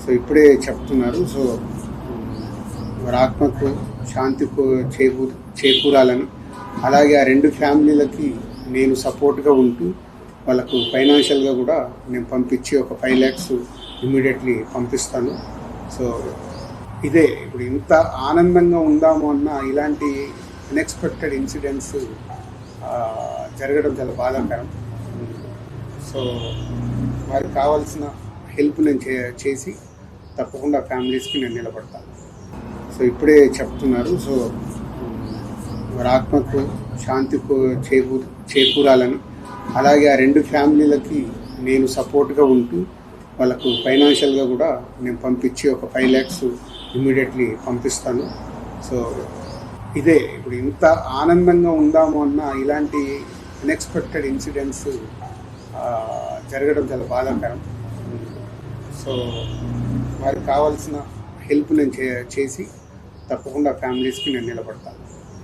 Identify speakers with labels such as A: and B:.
A: So ఇప్పుడే చెప్తున్నారు. So వారి ఆత్మకు శాంతి చేకూరాలని, అలాగే ఆ రెండు ఫ్యామిలీలకి నేను సపోర్ట్గా ఉంటూ వాళ్ళకు ఫైనాన్షియల్గా కూడా నేను పంపించి ఒక 5 lakhs ఇమ్మీడియట్లీ పంపిస్తాను. సో ఇదే ఇప్పుడు ఇంత ఆనందంగా ఉందాము అన్న ఇలాంటి అన్ఎక్స్పెక్టెడ్ ఇన్సిడెంట్స్ జరగడం చాలా బాధాకరం. సో వారికి కావాల్సిన హెల్ప్ నేను చేసి తప్పకుండా ఫ్యామిలీస్కి నేను నిలబడతాను. సో ఇప్పుడే చెప్తున్నారు. సో వారి ఆత్మకు శాంతి చేకూరాలని, అలాగే ఆ రెండు ఫ్యామిలీలకి నేను సపోర్ట్గా ఉంటూ వాళ్ళకు ఫైనాన్షియల్గా కూడా నేను పంపించి ఒక 5 lakhs ఇమ్మీడియట్లీ పంపిస్తాను. సో ఇదే ఇప్పుడు ఇంత ఆనందంగా ఉందాము అన్న ఇలాంటి అన్ఎక్స్పెక్టెడ్ ఇన్సిడెంట్స్ జరగడం చాలా బాధాకరం. సో వారికి కావాల్సిన హెల్ప్ నేను చేసి తప్పకుండా ఫ్యామిలీస్కి నేను నిలబడతాను.